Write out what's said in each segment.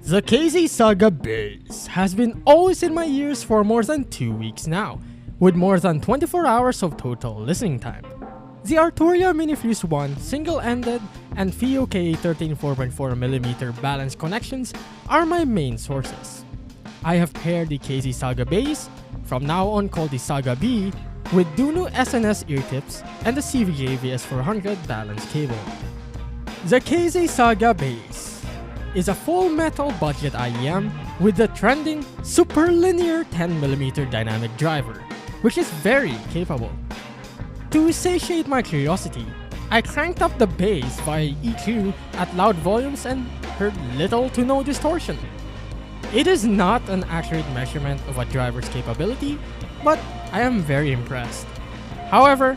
The KZ Saga base has been always in my ears for more than 2 weeks now, with more than 24 hours of total listening time. The Arturia Minifuse 1 single-ended and FiOK 13 4.4mm balanced connections are my main sources. I have paired the KZ Saga base, from now on called the Saga B, with Duno SNS ear tips and the CVJ VS400 balanced cable. The KZ Saga base is a full metal budget IEM with the trending super linear 10mm dynamic driver, which is very capable. To satiate my curiosity, I cranked up the bass via EQ at loud volumes and heard little to no distortion. It is not an accurate measurement of a driver's capability, but I am very impressed. However,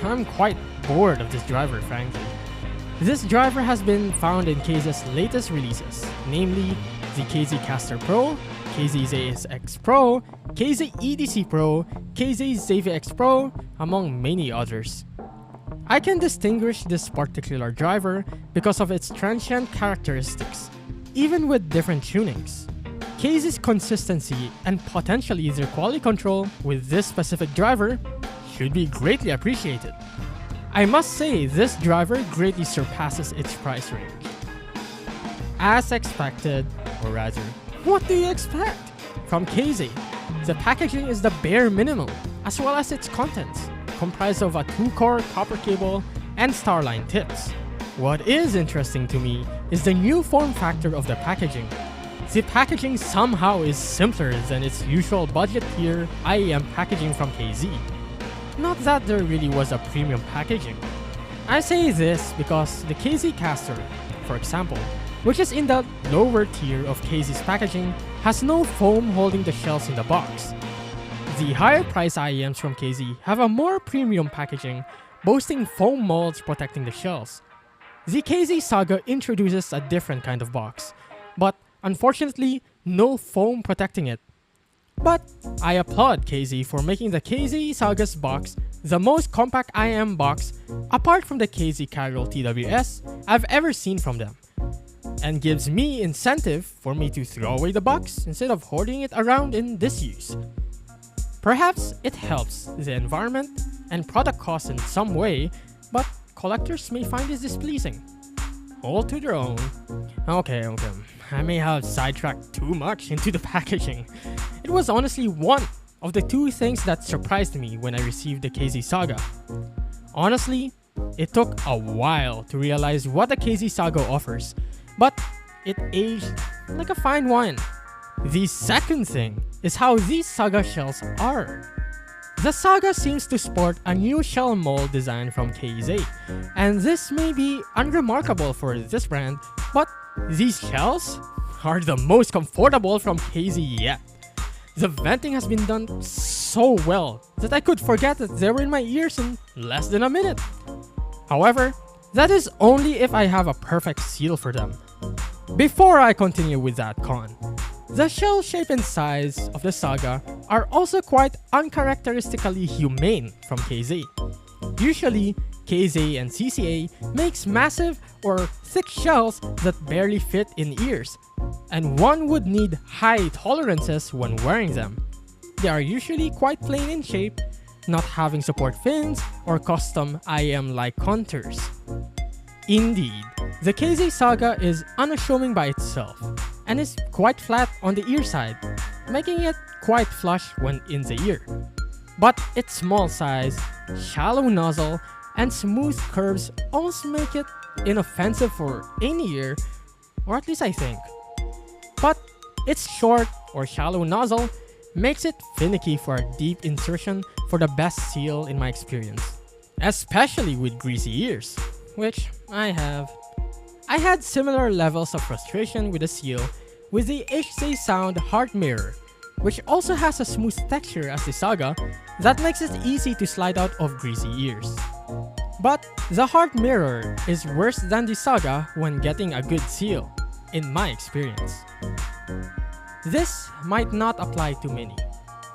I'm quite bored of this driver, frankly. This driver has been found in KZ's latest releases, namely the KZ Caster Pro, KZ ZSX Pro, KZ EDC Pro, KZ Xavier X Pro, among many others. I can distinguish this particular driver because of its transient characteristics, even with different tunings. KZ's consistency and potentially their quality control with this specific driver should be greatly appreciated. I must say this driver greatly surpasses its price range. As expected, or rather, what do you expect? From KZ, the packaging is the bare minimum, as well as its contents, comprised of a 2-core copper cable and Starline tips. What is interesting to me is the new form factor of the packaging. The packaging somehow is simpler than its usual budget tier IEM packaging from KZ. Not that there really was a premium packaging. I say this because the KZ Caster, for example, which is in the lower tier of KZ's packaging, has no foam holding the shells in the box. The higher price IEMs from KZ have a more premium packaging, boasting foam molds protecting the shells. The KZ Saga introduces a different kind of box, but unfortunately, no foam protecting it. But I applaud KZ for making the KZ Saga's box the most compact IEM box apart from the KZ Carol TWS I've ever seen from them, and gives me incentive for me to throw away the box instead of hoarding it around in disuse. Perhaps it helps the environment and product costs in some way, but collectors may find this displeasing. All to their own. Okay. I may have sidetracked too much into the packaging. It was honestly one of the 2 things that surprised me when I received the KZ Saga. Honestly, it took a while to realize what the KZ Saga offers, but it aged like a fine wine. The second thing is how these Saga shells are. The Saga seems to sport a new shell mold design from KZ, and this may be unremarkable for this brand, but these shells are the most comfortable from KZ yet. The venting has been done so well that I could forget that they were in my ears in less than a minute. However, that is only if I have a perfect seal for them. Before I continue with that con, the shell shape and size of the Saga are also quite uncharacteristically humane from KZ. Usually, KZ and CCA makes massive or thick shells that barely fit in ears, and one would need high tolerances when wearing them. They are usually quite plain in shape, not having support fins or custom IEM-like contours. Indeed, the KZ Saga is unassuming by itself, and is quite flat on the ear side, making it quite flush when in the ear. But its small size, shallow nozzle, and smooth curves almost make it inoffensive for any ear, or at least I think. But its short or shallow nozzle makes it finicky for a deep insertion for the best seal in my experience, especially with greasy ears, which I have. I had similar levels of frustration with the seal with the HZ Sound Heart Mirror, which also has a smooth texture as the Saga that makes it easy to slide out of greasy ears. But the Heart Mirror is worse than the Saga when getting a good seal, in my experience. This might not apply to many,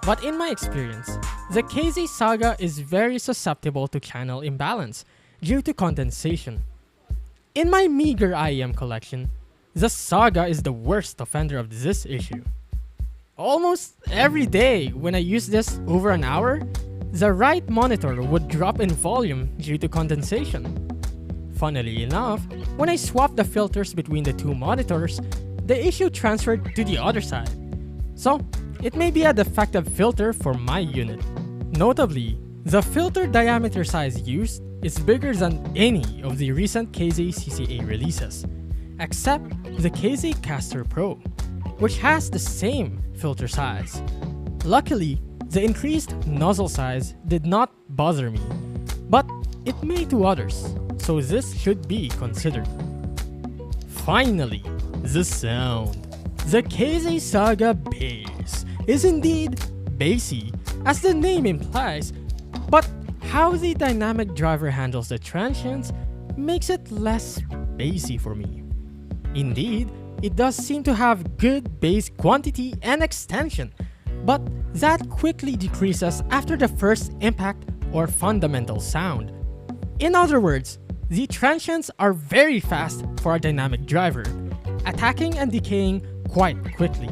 but in my experience, the KZ Saga is very susceptible to channel imbalance due to condensation. In my meager IEM collection, the Saga is the worst offender of this issue. Almost every day when I use this over an hour, the right monitor would drop in volume due to condensation. Funnily enough, when I swapped the filters between the two monitors, the issue transferred to the other side. So, it may be a defective filter for my unit. Notably, the filter diameter size used is bigger than any of the recent KZ CCA releases, except the KZ Caster Pro, which has the same filter size. Luckily, the increased nozzle size did not bother me, but it may to others, so this should be considered. Finally, the sound. The KZ Saga bass is indeed bassy, as the name implies, but how the dynamic driver handles the transients makes it less bassy for me. Indeed, it does seem to have good bass quantity and extension, but that quickly decreases after the first impact or fundamental sound. In other words, the transients are very fast for a dynamic driver, attacking and decaying quite quickly.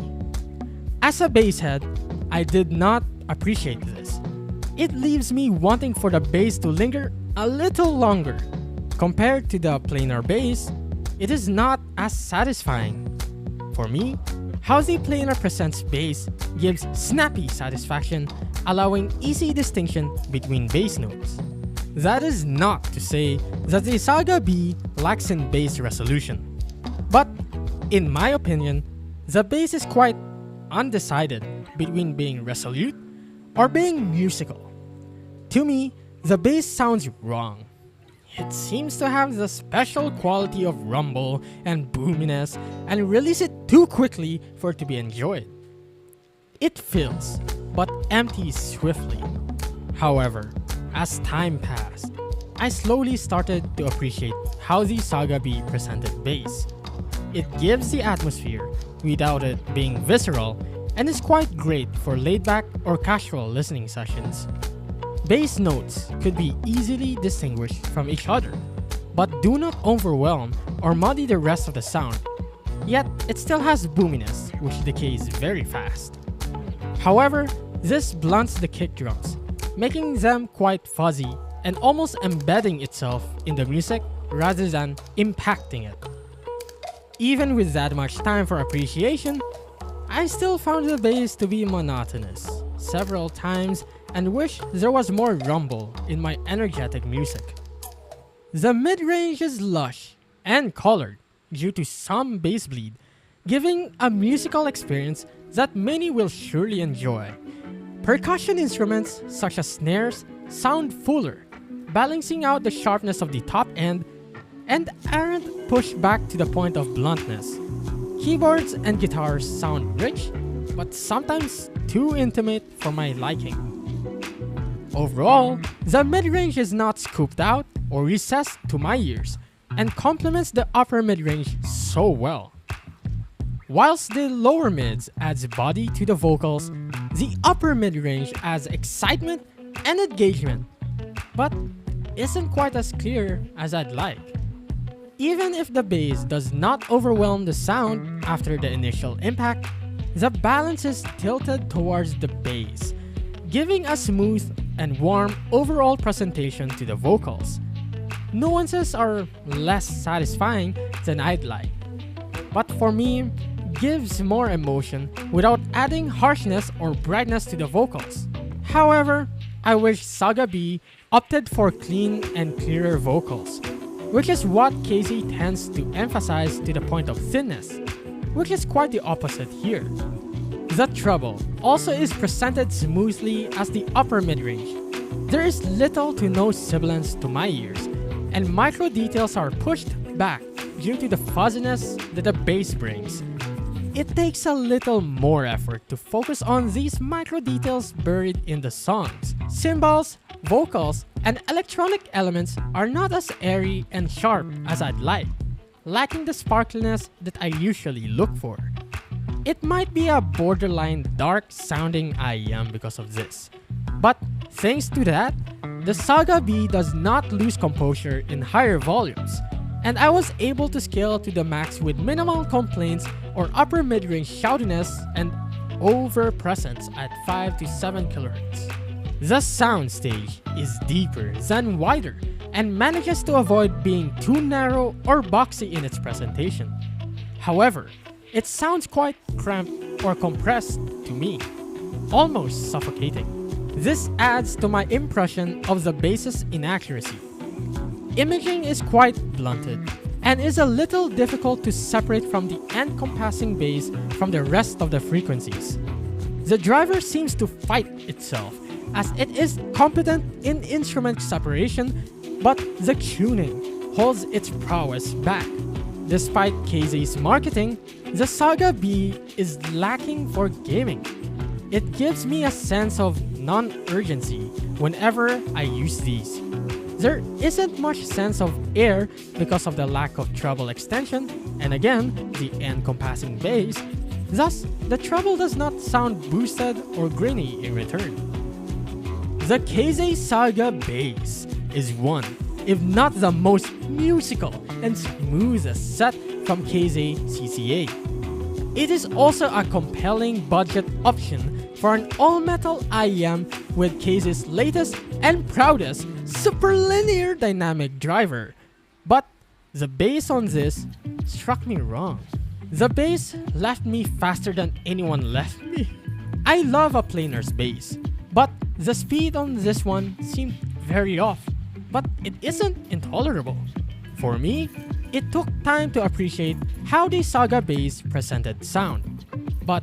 As a bass head, I did not appreciate this. It leaves me wanting for the bass to linger a little longer. Compared to the planar bass, it is not as satisfying. For me, how the planar presents bass gives snappy satisfaction, allowing easy distinction between bass notes. That is not to say that the Saga B lacks in bass resolution, but in my opinion, the bass is quite undecided between being resolute or being musical. To me, the bass sounds wrong. It seems to have the special quality of rumble and boominess and release it too quickly for it to be enjoyed. It fills, but empties swiftly. However, as time passed, I slowly started to appreciate how the Saga B presented bass. It gives the atmosphere without it being visceral and is quite great for laid-back or casual listening sessions. Bass notes could be easily distinguished from each other, but do not overwhelm or muddy the rest of the sound, yet it still has boominess which decays very fast. However, this blunts the kick drums, making them quite fuzzy and almost embedding itself in the music rather than impacting it. Even with that much time for appreciation, I still found the bass to be monotonous several times and wish there was more rumble in my energetic music. The mid-range is lush and colored due to some bass bleed, giving a musical experience that many will surely enjoy. Percussion instruments such as snares sound fuller, balancing out the sharpness of the top end and aren't pushed back to the point of bluntness. Keyboards and guitars sound rich, but sometimes too intimate for my liking. Overall, the mid-range is not scooped out or recessed to my ears and complements the upper mid-range so well. Whilst the lower mids adds body to the vocals, the upper mid-range adds excitement and engagement, but isn't quite as clear as I'd like. Even if the bass does not overwhelm the sound after the initial impact, the balance is tilted towards the bass, giving a smooth and warm overall presentation to the vocals. Nuances are less satisfying than I'd like, but for me, gives more emotion without adding harshness or brightness to the vocals. However, I wish Saga B opted for clean and clearer vocals, which is what KZ tends to emphasize to the point of thinness, which is quite the opposite here. The treble also is presented smoothly as the upper mid-range. There is little to no sibilance to my ears, and micro details are pushed back due to the fuzziness that the bass brings. It takes a little more effort to focus on these micro details buried in the songs. Cymbals, vocals, and electronic elements are not as airy and sharp as I'd like, lacking the sparkliness that I usually look for. It might be a borderline dark sounding IEM because of this, but thanks to that, the Saga B does not lose composure in higher volumes. and I was able to scale to the max with minimal complaints or upper mid-range shoutiness and over-presence at 5 to 7 kHz. The soundstage is deeper than wider and manages to avoid being too narrow or boxy in its presentation. However, it sounds quite cramped or compressed to me, almost suffocating. This adds to my impression of the bass's inaccuracy. Imaging is quite blunted and is a little difficult to separate from the encompassing bass from the rest of the frequencies. The driver seems to fight itself as it is competent in instrument separation, but the tuning holds its prowess back. Despite KZ's marketing, the Saga B is lacking for gaming. It gives me a sense of non-urgency whenever I use these. There isn't much sense of air because of the lack of treble extension, and again, the encompassing bass. Thus, the treble does not sound boosted or grainy in return. The KZ Saga bass is one, if not the most musical and smoothest set from KZ CCA. It is also a compelling budget option for an all-metal IEM with KZ's latest and proudest superlinear dynamic driver. But the bass on this struck me wrong. The bass left me faster than anyone left me. I love a planer's bass, but the speed on this one seemed very off. But it isn't intolerable. For me, it took time to appreciate how the Saga bass presented sound. But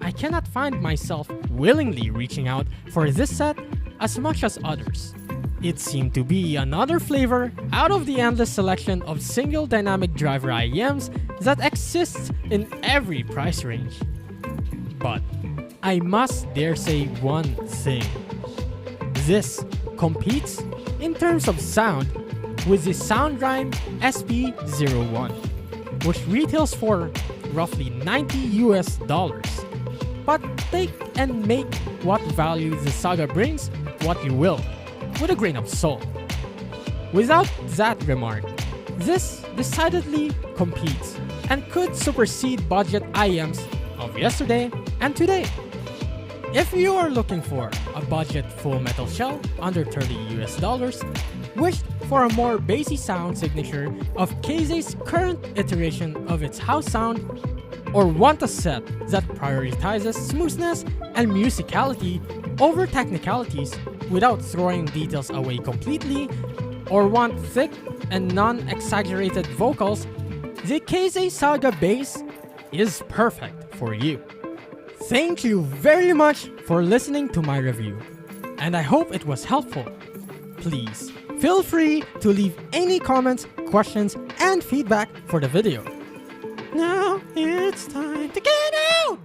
I cannot find myself willingly reaching out for this set as much as others. It seemed to be another flavor out of the endless selection of single dynamic driver IEMs that exists in every price range. But I must dare say one thing. This competes in terms of sound with the Soundrhyme SP01, which retails for roughly $90. But take and make what value the Saga brings what you will, with a grain of salt. Without that remark, this decidedly competes and could supersede budget IEMs of yesterday and today. If you are looking for a budget full metal shell under $30, wished for a more bassy sound signature of KZ's current iteration of its house sound, or want a set that prioritizes smoothness and musicality over technicalities without throwing details away completely, or want thick and non-exaggerated vocals, the KZ Saga bass is perfect for you. Thank you very much for listening to my review, and I hope it was helpful. Please feel free to leave any comments, questions, and feedback for the video. Now it's time to get out!